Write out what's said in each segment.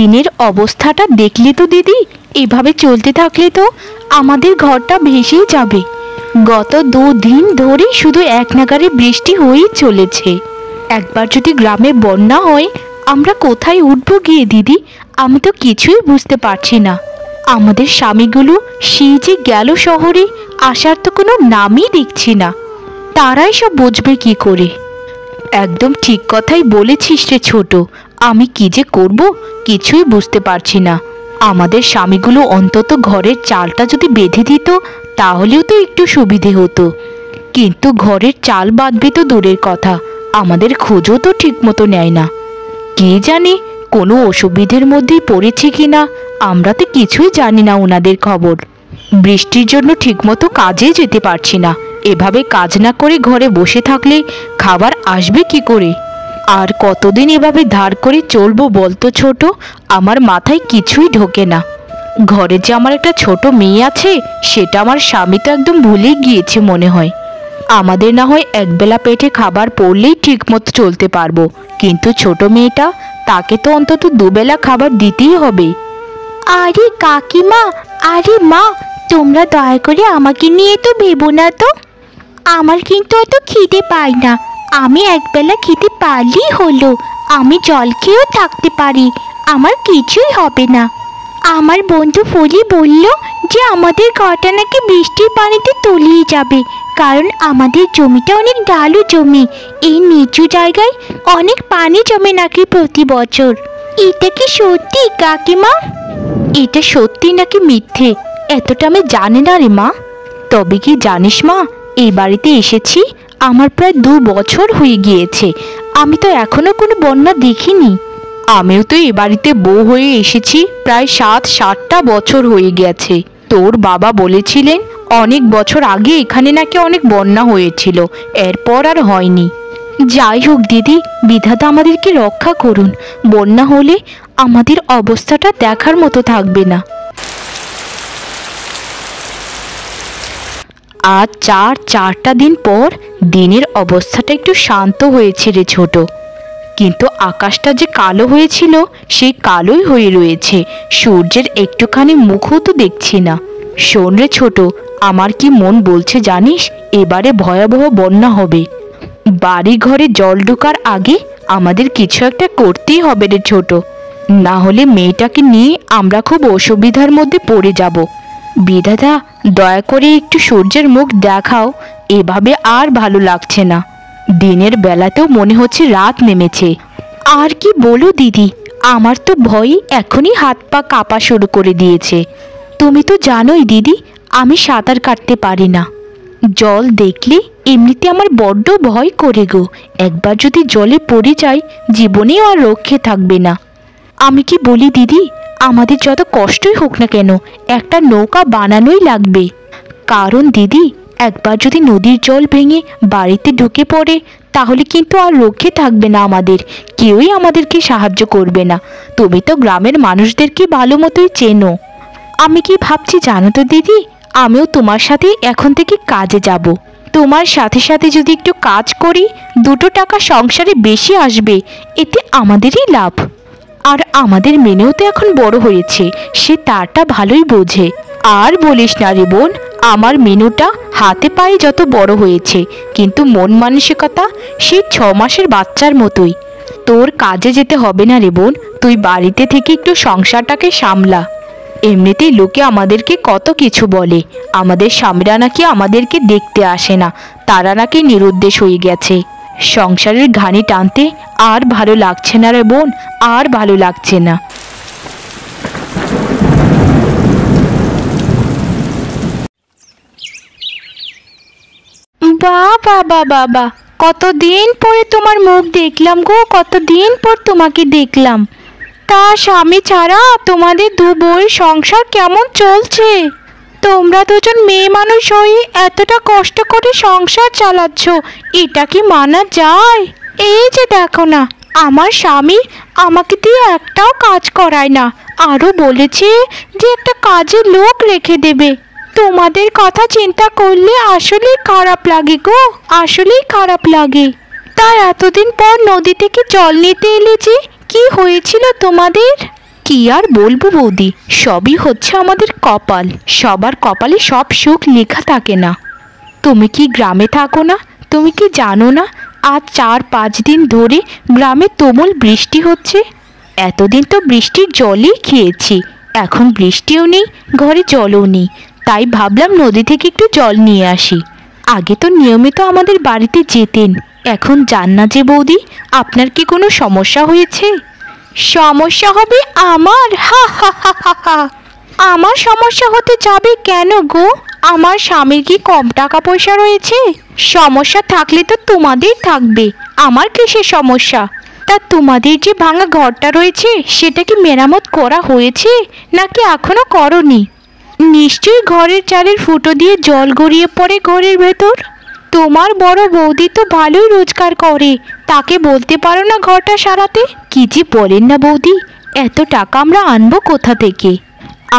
দিনের অবস্থাটা দেখলে তো দিদি, এভাবে চলতে থাকলে তো আমাদের ঘরটা ভেসেই যাবে। গত 2 দিন ধরে শুধু এক নাগারে বৃষ্টি হয়েই চলেছে। একবার যদি গ্রামে বন্যা হয় আমরা কোথায় উঠবো গিয়ে দিদি? আমি তো কিছুই বুঝতে পারছি না। আমাদের স্বামীগুলো সেই যে গেল শহরে, আসার তো কোনো নামই দেখছি না। তারাই সব বুঝবে কি করে? একদম ঠিক কথাই বলেছিস রে ছোট। আমি কি যে করব কিছুই বুঝতে পারছি না। আমাদের স্বামীগুলো অন্তত ঘরের চালটা যদি বেঁধে দিত তাহলেও তো একটু সুবিধে হতো, কিন্তু ঘরের চাল বাঁধবে তো দূরের কথা, আমাদের খোঁজও তো ঠিক মতো নেয় না। কে জানে কোনো অসুবিধের মধ্যেই পড়েছে কিনা, আমরা তো কিছুই জানি না ওনাদের খবর। বৃষ্টির জন্য ঠিকমতো কাজে যেতে পারছি না। এভাবে কাজ না করে ঘরে বসে থাকলে খাবার আসবে কি করে? আর কতদিন এভাবে ধার করে চলবো বলতো ছোট? আমার মাথায় কিছুই ঢোকে না। ঘরে যে আমার একটা ছোট মেয়ে আছে সেটা আমার স্বামী তো একদম ভুলেই গিয়েছে মনে হয়। আমাদের না হয় একবেলা পেটে খাবার পড়লেই ঠিকমতো চলতে পারবো, কিন্তু ছোট মেয়েটা, তাকে তো অন্তত দুবেলা খাবার দিতেই হবে। আরে কাকিমা, আরে মা, তোমরা দয়া করে আমাকে নিয়ে তো ভেবো না তো। আমার কিন্তু অত খিদে পায় না, আমি একবেলা খেতে পারলেই হলো। আমি জল খেয়েও থাকতে পারি, আমার কিছুই হবে না। আমার বন্ধু ফলি বলল যে আমাদের ঘরটা নাকি বৃষ্টির পানিতে তলিয়ে যাবে, কারণ আমাদের জমিটা অনেক ঢালু জমি। এই নিচু জায়গায় অনেক পানি জমে নাকি প্রতি বছর। এটা কি সত্যি কাকিমা? এটা সত্যি নাকি মিথ্যে এতটা আমি জানি না রে মা। তবে কি জানিস মা, এই বাড়িতে এসেছি আমার প্রায় 2 বছর হয়ে গিয়েছে, আমি তো এখনো কোনো বন্যা দেখিনি। আমিও তো এ বাড়িতে বউ হয়ে এসেছি প্রায় 7-8টা বছর হয়ে গেছে। তোর বাবা বলেছিলেন অনেক বছর আগে এখানে নাকি অনেক বন্যা হয়েছিল, এরপর আর হয়নি। যাই হোক দিদি, বিধাতা আমাদেরকে রক্ষা করুন। বন্যা হলে আমাদের অবস্থাটা দেখার মতো থাকবে না। আজ 4টা দিন পর দিনের অবস্থাটা একটু শান্ত হয়েছে রে ছোট, কিন্তু আকাশটা যে কালো হয়েছিল সেই কালোই হয়ে রয়েছে, সূর্যের একটুখানি মুখও তো দেখছি না। শোন রে ছোট, আমার কি মন বলছে জানিস, এবারে ভয়াবহ বন্যা হবে। বাড়ি ঘরে জল ঢোকার আগে আমাদের কিছু একটা করতেই হবে রে ছোট, না হলে মেয়েটাকে নিয়ে আমরা খুব অসুবিধার মধ্যে পড়ে যাব। বিধাতা দয়া করে একটু সূর্যের মুখ দেখাও, এভাবে আর ভালো লাগছে না। দিনের বেলাতেও মনে হচ্ছে রাত নেমেছে। আর কি বলো দিদি, আমার তো ভয়ে এখনই হাত পা কাঁপা শুরু করে দিয়েছে। তুমি তো জানোই দিদি, আমি সাঁতার কাটতে পারি না। জল দেখলে এমনিতে আমার বড্ড ভয় করে গো, একবার যদি জলে পড়ে যাই জীবনেও আর রক্ষে থাকবে না। আমি কি বলি দিদি, আমাদের যত কষ্টই হোক না কেন একটা নৌকা বানানোই লাগবে। কারণ দিদি, একবার যদি নদীর জল ভেঙে বাড়িতে ঢুকে পড়ে তাহলে কিন্তু আর রক্ষে থাকবে না আমাদের, কেউই আমাদেরকে সাহায্য করবে না। তুমি তো গ্রামের মানুষদেরকে ভালো মতোই চেনো। আমি কি ভাবছি জানো তো দিদি, আমিও তোমার সাথে এখন থেকে কাজে যাব। তোমার সাথে সাথে যদি একটু কাজ করি 2 টাকা সংসারে বেশি আসবে, এতে আমাদেরই লাভ। আর আমাদের মেনেও তো এখন বড় হয়েছে, সে তারটা ভালোই বোঝে। আর বলিস না রে বোন, আমার মেনুটা হাতে পায়ে যত বড় হয়েছে, কিন্তু মন মানসিকতা সেই 6 মাসের বাচ্চার মতোই। তোর কাজে যেতে হবে না রে বোন, তুই বাড়িতে থেকে একটু সংসারটাকে সামলা। এমনিতেই লোকে আমাদেরকে কত কিছু বলে, আমাদের স্বামীরা নাকি আমাদেরকে দেখতে আসে না, তারা নাকি নিরুদ্দেশ হয়ে গেছে। সংসারের ঘানি টানতে আর ভালো লাগছে না রে বোন, আর ভালো লাগছে না। বাবা বাবা, কতদিন পরে তোমার মুখ দেখলাম গো, কতদিন পর তোমাকে দেখলাম। তা স্বামী ছাড়া তোমাদের 2 বউয়ের সংসার কেমন চলছে? তোমরা দুজন মেয়ে মানুষ হয়ে এতটা কষ্ট করে সংসার চালাচ্ছ, এটা কি মানা যায়? এই যে দেখো না, আমার স্বামী আমাকে দিয়ে একটাও কাজ করায় না, আরও বলেছে যে একটা কাজের লোক রেখে দেবে। তোমাদের কথা চিন্তা করলে আসলেই খারাপ লাগে গো, আসলেই খারাপ লাগে। তা এতদিন পর নদী থেকে জল নিতে এলে যে, কি হয়েছিল তোমাদের? কি আর বলবো বৌদি, সবই হচ্ছে আমাদের কপাল। সবার কপালে সব সুখ লেখা থাকে না। তুমি কি গ্রামে থাকো না? তুমি কি জানো না আজ 4-5 দিন ধরে গ্রামে তুমুল বৃষ্টি হচ্ছে? এতদিন তো বৃষ্টির জলই খেয়েছি, এখন বৃষ্টিও নেই, ঘরে জলও নেই। তাই ভাবলাম নদী থেকে একটু জল নিয়ে আসি। আগে তো নিয়মিত আমাদের বাড়িতে যেতেন, এখন যান না যে বৌদি। আপনার কি কোনো সমস্যা হয়েছে? সমস্যা হবে আমার? হা হা হা হা হা। আমার সমস্যা হতে যাবে কেন গো? আমার স্বামীর কি কম টাকা পয়সা রয়েছে? সমস্যা থাকলে তো তোমাদের থাকবে, আমার কিসের সমস্যা? তা তোমাদের যে ভাঙা ঘরটা রয়েছে সেটা কি মেরামত করা হয়েছে নাকি এখনো করনি? নিশ্চয়ই ঘরের চালের ফুটো দিয়ে জল গড়িয়ে পড়ে ঘরের ভেতর। তোমার বড় বৌদি তো ভালোই রোজগার করে, তাকে বলতে পারো না ঘরটা সারাতে? কি যে বলেন না বৌদি, এত টাকা আমরা আনবো কোথা থেকে?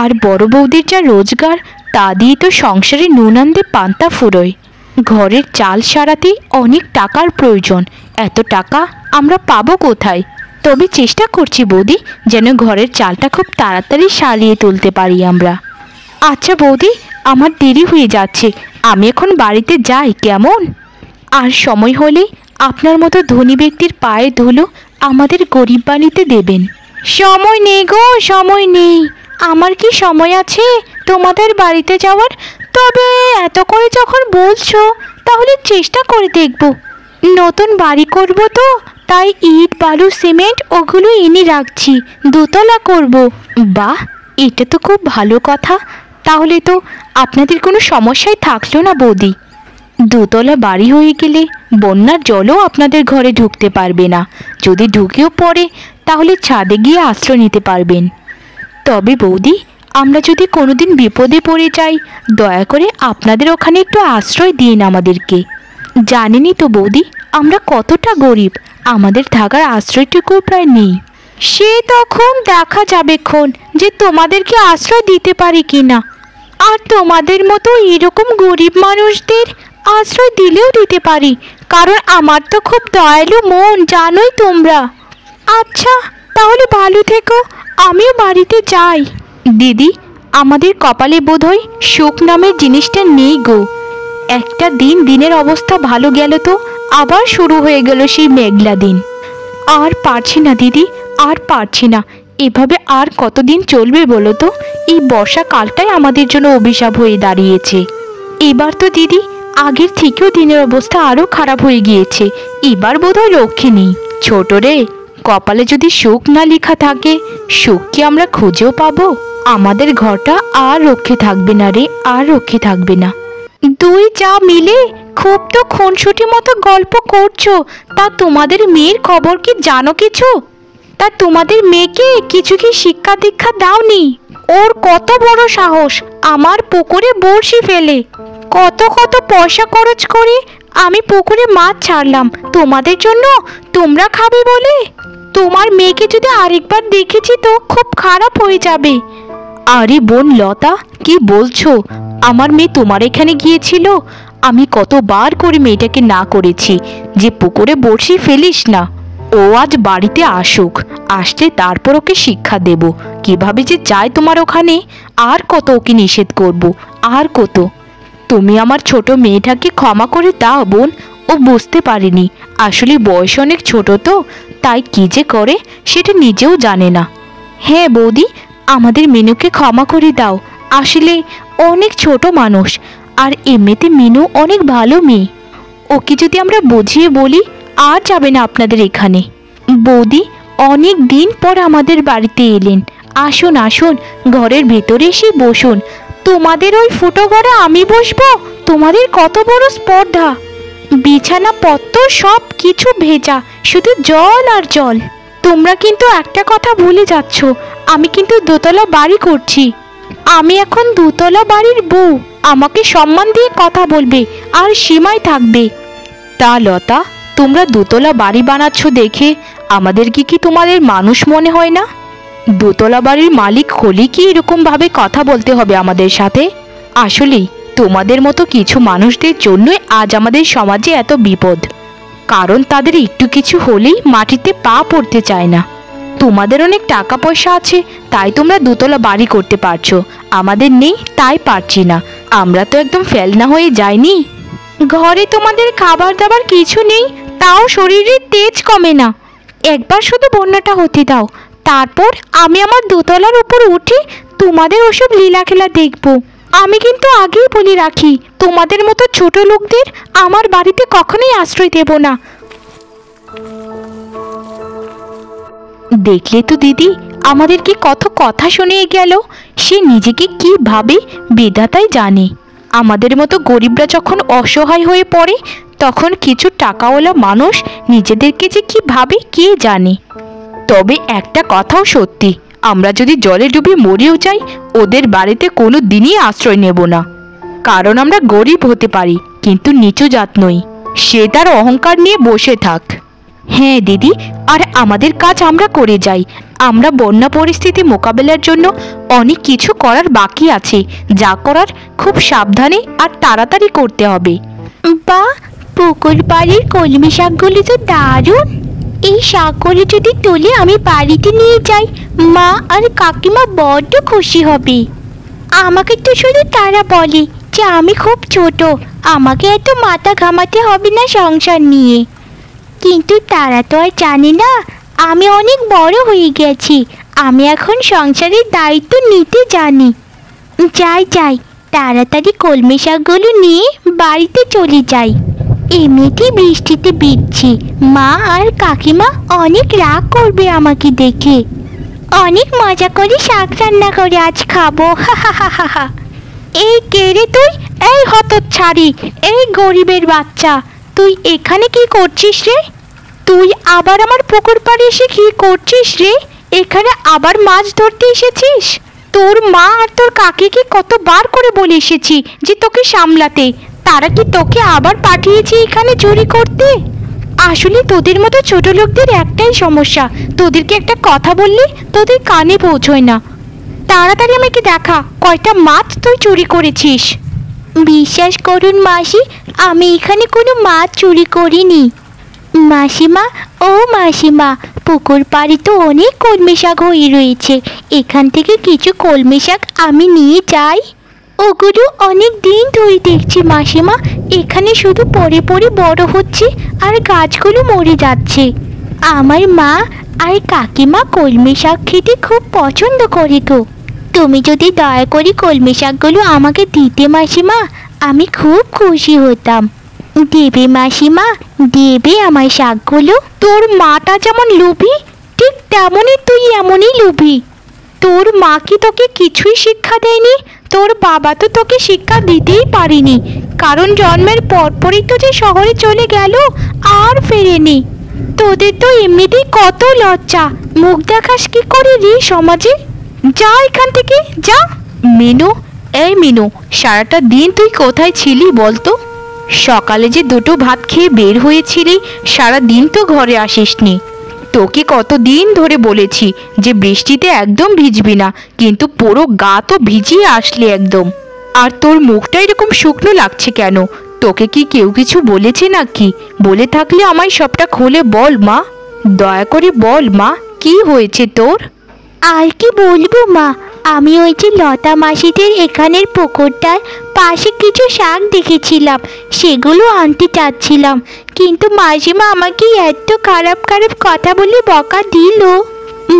আর বড় বৌদির যা রোজগার তা দিয়ে তো সংসারে নুন আনতে পান্তা ফুরোয়। ঘরের চাল সারাতে অনেক টাকার প্রয়োজন, এত টাকা আমরা পাবো কোথায়? তবে চেষ্টা করছি বৌদি, যেন ঘরের চালটা খুব তাড়াতাড়ি সারিয়ে তুলতে পারি আমরা। আচ্ছা বৌদি, আমার দেরি হয়ে যাচ্ছে, আমি এখন বাড়িতে যাই কেমন? আর সময় হলে আপনার মতো ধনী ব্যক্তির পায়ে ধুলো আমাদের গরিব বাড়িতে দেবেন। সময় নেই গো, সময় নেই। আমার কি সময় আছে তোমাদের বাড়িতে যাওয়ার? তবে এত করে যখন বলছো তাহলে চেষ্টা করে দেখব। নতুন বাড়ি করব তো, তাই ইট বালু সিমেন্ট ওগুলো এনে রাখছি, 2 তলা করব। বাহ, এটা তো খুব ভালো কথা। তাহলে তো আপনাদের কোনো সমস্যাই থাকলো না বৌদি। 2 তলা বাড়ি হয়ে গেলে বন্যার জলও আপনাদের ঘরে ঢুকতে পারবে না। যদি ঢুকেও পড়ে তাহলে ছাদে গিয়ে আশ্রয় নিতে পারবেন। তবে বৌদি, আমরা যদি কোনোদিন বিপদে পড়ে যাই, দয়া করে আপনাদের ওখানে একটু আশ্রয় দিন আমাদেরকে। জানেনই তো বৌদি আমরা কতটা গরিব, আমাদের থাকার আশ্রয়টুকু প্রায় নেই। সে তখন দেখা যাবেক্ষণ যে তোমাদেরকে আশ্রয় দিতে পারি কি না। আর তোমাদের মতো এরকম গরিব মানুষদের আশ্রয় দিলেও দিতে পারি, কারণ আমার তো খুব দয়ালু মন, জানোই তোমরা। আচ্ছা তাহলে ভালো থেকো, আমিও বাড়িতে যাই। দিদি, আমাদের কপালে বোধহয় সুখ নামের জিনিসটা নেই গো। একটা দিন দিনের অবস্থা ভালো গেল তো আবার শুরু হয়ে গেল সেই মেঘলা দিন। আর পারছি না দিদি, আর পারছি না। এভাবে আর কতদিন চলবে বলো তো? এই বর্ষাকালটাই আমাদের জন্য অভিশাপ হয়ে দাঁড়িয়েছে। এবার তো দিদি আগের থেকেও দিনের অবস্থা আরও খারাপ হয়ে গিয়েছে। এবার বোধহয় রক্ষে নেই। ছোট রে, কপালে যদি সুখ না লেখা থাকে, সুখ কি আমরা খুঁজেও পাবো? আমাদের ঘরটা আর রক্ষে থাকবে না রে, আর রক্ষে থাকবে না। 2 যা মিলে খুব তো খুনসুটি মতো গল্প করছো। তা তোমাদের মেয়ের খবর কি জানো কিছু? তা তোমাদের মেয়েকে কিছু কি শিক্ষা দীক্ষা দাওনি? ওর কত বড় সাহস আমার পুকুরে বড়শি ফেলে। কত কত পয়সা খরচ করে আমি পুকুরে মাছ ছাড়লাম তোমাদের জন্য, তোমরা খাবে বলে। তোমার মেয়েকে যদি আরেকবার দেখেছি তো খুব খারাপ হয়ে যাবে। আরে বোন লতা, কি বলছো? আমার মেয়ে তোমার এখানে গিয়েছিল? আমি কতবার করে মেয়েটাকে না করেছি যে পুকুরে বড়শি ফেলিস না। ও আজ বাড়িতে আসুক, আসলে তারপর ওকে শিক্ষা দেব কিভাবে যে যায় তোমার ওখানে। আর কত ওকে নিষেধ করব, আর কত। তুমি আমার ছোট মেয়েটাকে ক্ষমা করে দাও বোন, ও বুঝতে পারেনি। আসলে বয়স অনেক ছোট তো, তাই কি যে করে সেটা নিজেও জানে না। হ্যাঁ বৌদি, আমাদের মিনুকে ক্ষমা করে দাও। আসলে অনেক ছোট মানুষ, আর এমনিতে মিনু অনেক ভালো মেয়ে। ওকে যদি আমরা বুঝিয়ে বলি আর যাবে না আপনাদের এখানে। বৌদি, অনেক দিন পর আমাদের বাড়িতে এলেন, আসুন আসুন, ঘরের ভেতরে এসে বসুন। তোমাদের ওই ফুটো ঘরে আমি বসবো? তোমাদের কত বড় স্পর্ধা! বিছানা পত্র সব কিছু ভেজা, শুধু জল আর জল। তোমরা কিন্তু একটা কথা ভুলে যাচ্ছ, আমি কিন্তু 2 তলা বাড়ি করছি। আমি এখন 2 তলা বাড়ির বউ, আমাকে সম্মান দিয়ে কথা বলবে আর সীমায় থাকবে। তা লতা, তোমরা 2 তলা বাড়ি বানাচ্ছ দেখে আমাদের কি তোমাদের মানুষ মনে হয় না? 2 তলা বাড়ির মালিক হলে কি এরকমভাবে কথা বলতে হবে আমাদের সাথে? আসলেই তোমাদের মতো কিছু মানুষদের জন্যই আজ আমাদের সমাজে এত বিপদ, কারণ তাদের একটু কিছু হলেই মাটিতে পা পড়তে চায় না। তোমাদের অনেক টাকা পয়সা আছে, তাই তোমরা দোতলা বাড়ি করতে পারছো, আমাদের নেই তাই পারছি না। আমরা তো একদম ফেলনা হয়ে যাইনি। ঘরে তোমাদের খাবার দাবার কিছু নেই, তাও শরীরে তেজ কমে না। একবার শুধু বন্যাটা হতে দাও, তারপর আমি আমার দোতলার উপর উঠে তোমাদের ওসব লীলা খেলা দেখব। আমি কিন্তু আগেই বলে রাখি, তোমাদের মতো ছোট লোকদের আমার বাড়িতে কখনোই আশ্রয় দেব না। দেখলে তো দিদি, আমাদেরকে কত কথা শুনিয়ে গেল। সে নিজেকে কি ভাবে বিধাতাই জানে। আমাদের মতো গরিবরা যখন অসহায় হয়ে পড়ে, তখন কিছু টাকাওয়ালা মানুষ নিজেদেরকে যে কি ভাবে কে জানে। তবে একটা কথাও সত্যি, আমরা যদি জলে ডুবে মরেও যাই, ওদের বাড়িতে কোনো দিনই আশ্রয় নেব না। কারণ আমরা গরিব হতে পারি, কিন্তু নিচু জাত নই। সে তার অহংকার নিয়ে বসে থাক। হ্যাঁ দিদি, আর আমাদের কাজ আমরা করে যাই। আমরা বন্যা পরিস্থিতি মোকাবেলার জন্য অনেক কিছু করার বাকি আছে, যা করার খুব সাবধানে আর তাড়াতাড়ি করতে হবে। বা, পুকুর বাড়ির কলমি শাকগুলি তো দারুণ। এই শাকগুলি যদি তুলে আমি বাড়িতে নিয়ে যাই, মা আর কাকিমা বড্ড খুশি হবে। আমাকে তো শুধু তারা বলে যে আমি খুব ছোট, আমাকে এত মাথা ঘামাতে হবে না সংসার নিয়ে। কিন্তু তারা তো আর জানে না আমি অনেক বড় হয়ে গেছি, আমি এখন সংসারের দায়িত্ব নিতে জানি। যাই যাই, তাড়াতাড়ি কলমি শাকগুলো নিয়ে বাড়িতে চলে যাই। এমনিতেই বৃষ্টিতে ভিজছি, মা আর কাকিমা অনেক রাগ করবে আমাকে দেখে। অনেক মজা করে শাক রান্না করে আজ খাবো, হা হা হা হা হা। এই কে রে তুই? এই হতচ্ছাড়ি, এই গরিবের বাচ্চা, তুই এখানে কি করছিস রে? তুই আবার আমার পুকুর পাড়ে এসে কি করছিস রে? এখানে আবার মাছ ধরতে এসেছিস? তোর মা আর তোর কাকিকে কতবার করে বলে এসেছি যে তোকে সামলাতে, তারা কি তোকে আবার পাঠিয়েছে এখানে চুরি করতে? আসলে তোদের মতো ছোট লোকদের একটাই সমস্যা, তোদেরকে একটা কথা বললে তোদের কানে পৌঁছয় না। তাড়াতাড়ি আমাকে দেখা কয়টা মাছ তুই চুরি করেছিস। বিশ্বাস করুন মাসি, আমি এখানে কোনো মাছ চুরি করিনি। মাসিমা, ও মাসিমা, পুকুর পাড়ে তো অনেক কলমি শাক হয়ে রয়েছে, এখান থেকে কিছু কলমি শাক আমি নিয়ে যাই। ওগুলো অনেক দিন ধরে দেখছি মাসিমা, এখানে শুধু পড়ে পড়ে বড় হচ্ছে আর গাছগুলো মরে যাচ্ছে। আমার মা আর কাকিমা কলমি শাক খেতে খুব পছন্দ করে গো। তুমি যদি দয়া করে কলমি শাকগুলো আমাকে দিতে মাসিমা, আমি খুব খুশি হতাম। দেবে মাসিমা, দেবে আমার শাকগুলো? তোর মাটা যেমন লোভী, ঠিক তেমনই তুই এমনই লোভী। তোর মা কি তোকে কিছুই শিক্ষা দেয়নি? তোর বাবা তো তোকে শিক্ষা দিতেই পারেনি, কারণ জন্মের পরপরই তো যে শহরে চলে গেল, আর ফেরেনি। তোদের তো এমনিতেই কত লজ্জা, মুখ দেখাস কি করে রে সমাজে? যা এখান থেকে যা। মিনু, এই মিনু, সারাটা দিন তুই কোথায় ছিলি বলতো? সকালে যে দুটো ভাত খেয়ে বের হয়েছিলি, সারা দিন তো ঘরে আসিসনি। তোকে কতদিন ধরে বলেছি যে বৃষ্টিতে একদম ভিজবি না, কিন্তু পুরো গা তো ভিজিয়ে আসলি একদম। আর তোর মুখটা এরকম শুকনো লাগছে কেন? তোকে কি কেউ কিছু বলেছে নাকি? বলে থাকলে আমায় সবটা খুলে বল মা, দয়া করে বল মা, কি হয়েছে তোর? আর কি বলবো মা, আমি ওই যে লতা মাসিদের এখানের পুকুরটার পাশে কিছু শাক দেখেছিলাম, সেগুলো আনতে চাচ্ছিলাম, কিন্তু মাসিমা আমাকে এত খারাপ খারাপ কথা বলে বকা দিল।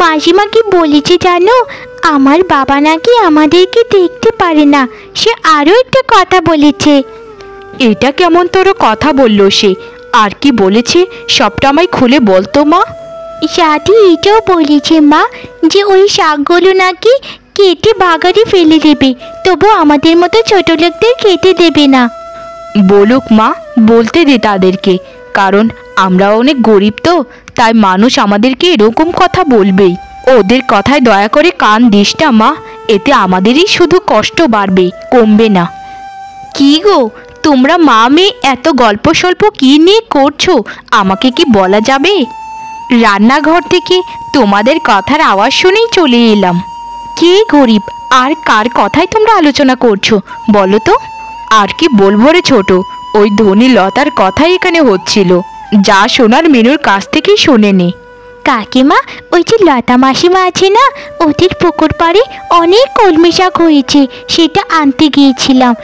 মাসিমা কি বলেছে জানো? আমার বাবা নাকি আমাদেরকে দেখতে পারে না। সে আরও একটা কথা বলেছে। এটা কেমন তোর কথা বললো সে? আর কি বলেছে সবটা আমায় খুলে বলতো মা। সাথী এটাও বলেছে মা যে ওই শাকগুলো নাকি কেটে বাগারে ফেলে দেবে, তবু আমাদের মতো ছোট লোকদের খেতে দেবে না। বলুক মা, বলতে দে তাদেরকে, কারণ আমরা অনেক গরিব তো, তাই মানুষ আমাদেরকে এরকম কথা বলবেই। ওদের কথায় দয়া করে কান দিস না মা, এতে আমাদেরই শুধু কষ্ট বাড়বে, কমবে না। কি গো, তোমরা মা মেয়ে এত গল্প স্বল্প কি নিয়ে করছো, আমাকে কি বলা যাবে? রান্নাঘর থেকে তোমাদের কথার আওয়াজ শুনেই চলে এলাম। কে গরিব আর কার কথাই তোমরা আলোচনা করছো বলো তো? আর কি বলবো রে ছোট, ওই ধনী লতার কথাই এখানে হচ্ছিল, যা শোনার মিনুর কাছ থেকেই শোনে নে। কাকিমা, ওই যে লতা মাসিমা আছে না, ওদের পুকুর পাড়ে অনেক কলমি শাক হয়েছে, সেটা আনতে গিয়েছিলাম।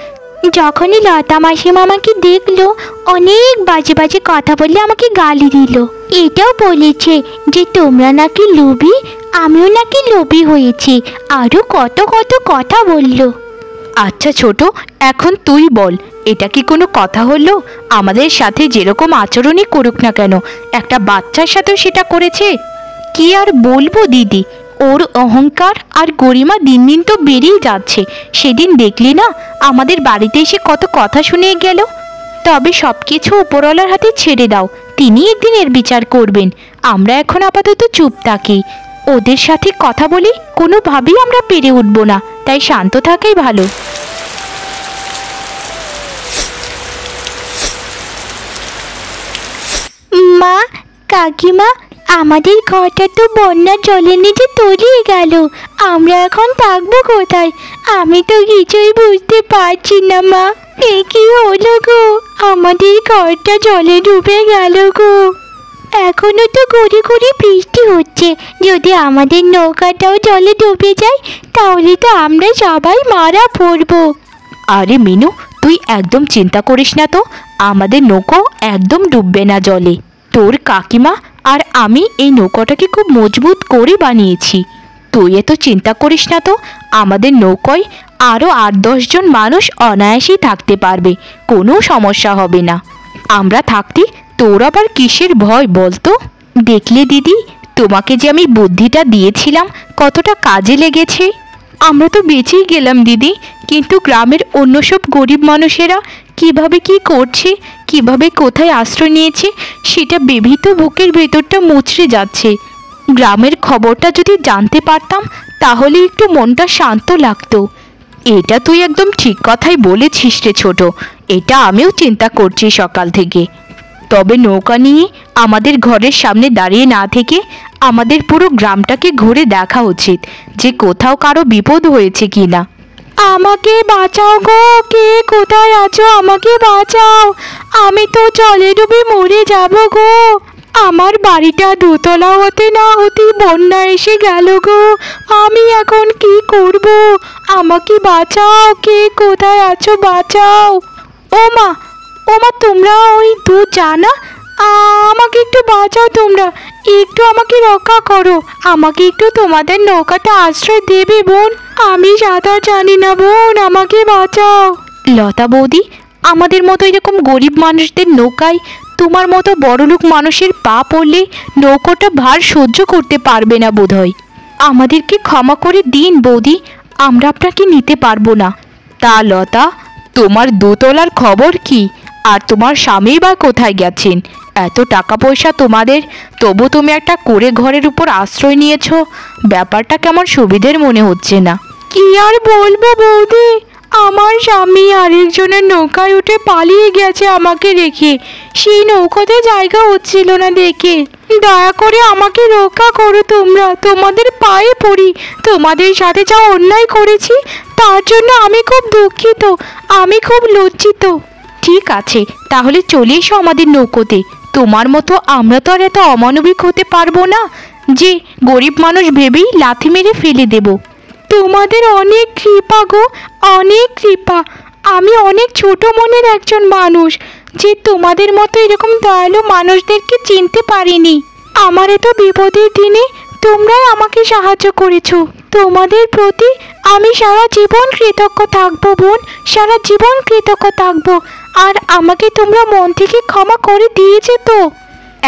যখনই লতা মাসিমা আমাকে দেখলো, অনেক বাজে বাজে কথা বলে আমাকে গালি দিল। এটাও বলেছে যে তোমরা নাকি লোভী, আমিও নাকি লোভী হয়েছি, আরও কত কত কথা বলল। আচ্ছা ছোট, এখন তুই বল, এটা কি কোনো কথা হলো? আমাদের সাথে যেরকম আচরণই করুক না কেন, একটা বাচ্চার সাথেও সেটা করেছে। কি আর বলবো দিদি, ওর অহংকার আর গরিমা দিন দিন তো বেড়েই যাচ্ছে। সেদিন দেখলি না, আমাদের বাড়িতে এসে কত কথা শুনিয়ে গেল। তবে সব কিছু উপরওয়ালার হাতে ছেড়ে দাও, তিনি একদিন এর বিচার করবেন। আমরা এখন আপাতত চুপ থাকি। ওদের সাথে কথা বলি কোনোভাবেই আমরা পেরে উঠব না, তাই শান্ত থাকাই ভালো। মা, কাকিমা, আমাদের ঘরটা তো বন্যার জলের নিচে তলিয়ে গেল। আমরা এখন থাকবো কোথায়? আমি তো কিছুই বুঝতে পারছি না মা। এ কি হলো গো? আমাদের ঘরটা জলে ডুবে গেল গো। এখনো তো ঘুরে ঘুরে বৃষ্টি হচ্ছে। যদি আমাদের নৌকাটাও জলে ডুবে যায়, তাহলে তো আমরা সবাই মারা পড়বো। আরে মিনু, তুই একদম চিন্তা করিস না তো, আমাদের নৌকো একদম ডুববে না জলে। তোর কাকিমা আর আমি এই নৌকাটাকে খুব মজবুত করে বানিয়েছি। তুই এত চিন্তা করিস না তো, আমাদের নৌকোয় আরও 8-10 জন মানুষ অনায়াসেই থাকতে পারবে, কোনো সমস্যা হবে না। আমরা থাকতে তোর আবার কিসের ভয় বলতো? দেখলে দিদি, তোমাকে যে আমি বুদ্ধিটা দিয়েছিলাম কতটা কাজে লেগেছে। আমরা তো বেঁচেই গেলাম দিদি, কিন্তু গ্রামের অন্য সব গরিব মানুষেরা কিভাবে কি করছে, কিভাবে কোথায় আশ্রয় নিয়েছে, সেটা ভেবেই তো বুকের ভেতরটা মুচড়ে যাচ্ছে। গ্রামের খবরটা যদি জানতে পারতাম, তাহলে একটু মনটা শান্ত লাগতো। এটা তুই একদম ঠিক কথাই বলেছিস রে ছোট, এটা আমিও চিন্তা করছি সকাল থেকে। তবে নৌকা নিয়ে আমাদের ঘরের সামনে দাঁড়িয়ে না থেকে আমাদের পুরো গ্রামটাকে ঘুরে দেখা উচিত, যে কোথাও কারো বিপদ হয়েছে কিনা। আমাকে বাঁচাও গো, কে কোথায় আছো? আমাকে বাঁচাও, আমি তো জলে ডুবে মরে যাব গো। আমার বাড়িটা দোতলা হতে না হতে বন্যা এসে গেল গো। আমি এখন কি করব? আমাকে বাঁচাও, কে কোথায় আছো? বাঁচাও। ও মা, তোমরা ওই দূর জানা, আমাকে একটু বাঁচাও, তোমরা একটু আমাকে রক্ষা করো। আমাকে একটু তোমাদের নৌকাটা আশ্রয় দেবে বোন? আমি সাঁতার জানি না বোন, আমাকে বাঁচাও। লতা বৌদি, আমাদের মতো এরকম গরিব মানুষদের নৌকায় তোমার মতো বড়লোক মানুষের পা পড়লে নৌকোটা ভার সহ্য করতে পারবে না বোধহয়। আমাদেরকে ক্ষমা করে দিন বৌদি, আমরা আপনাকে নিতে পারবো না। তা লতা, তোমার দোতলার খবর কি? আর তোমার স্বামী বা কোথায় গেছেন? এত টাকা পয়সা তোমাদের, তবু তুমি একটা কুঁড়ে ঘরের উপর আশ্রয় নিয়েছো, ব্যাপারটা কেমন সুবিধের মনে হচ্ছে না। কি আর বলবো বৌদি, আমার স্বামী আরেকজনের নৌকায় উঠে পালিয়ে গেছে আমাকে রেখে। সেই নৌকাতে জায়গা হচ্ছিল না দেখে। দয়া করে আমাকে রক্ষা করো তোমরা, তোমাদের পায়ে পড়ি। তোমাদের সাথে যা অন্যায় করেছি তার জন্য আমি খুব দুঃখিত, আমি খুব লজ্জিত। ঠিক আছে, তাহলে চলে এসো আমাদের নৌকোতে। তোমার মতো আমরা তো আর এত অমানবিক হতে পারবো না যে গরিব মানুষ ভেবেই লাথি মেরে ফেলে দেব। তোমাদের অনেক কৃপা গো, অনেক কৃপা। আমি অনেক ছোট মনের একজন মানুষ, যে তোমাদের মতো এরকম দয়ালু মানুষদেরকে চিনতে পারিনি। আমার এত বিপদের দিনে তোমরাই আমাকে সাহায্য করেছো। তোমাদের প্রতি আমি সারা জীবন কৃতজ্ঞ থাকবো বোন, সারা জীবন কৃতজ্ঞ থাকবো। আর আমাকে তোমরা মন থেকে ক্ষমা করে দিয়েছে তো?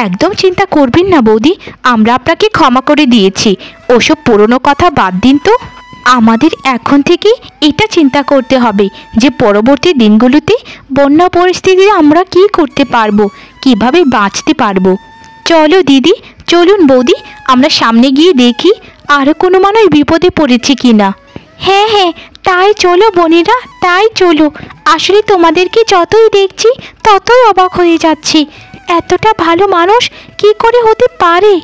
একদম চিন্তা করবেন না বৌদি, আমরা আপনাকে ক্ষমা করে দিয়েছি। ওসব পুরনো কথা বাদ দিন তো। আমাদের এখন থেকে এটা চিন্তা করতে হবে যে পরবর্তী দিনগুলোতে বন্যা পরিস্থিতিতে আমরা কি করতে পারবো, কিভাবে বাঁচতে পারবো। চলো দিদি, চলুন বৌদি, আমরা সামনে গিয়ে দেখি আরও কোনো মানুষ বিপদে পড়েছে কিনা। হ্যাঁ হ্যাঁ, তাই চলো বোনেরা, তাই চলো। আসলে তোমাদেরকে যতই দেখছি ততই অবাক হয়ে যাচ্ছি, এতটা ভালো মানুষ কি করে হতে পারে।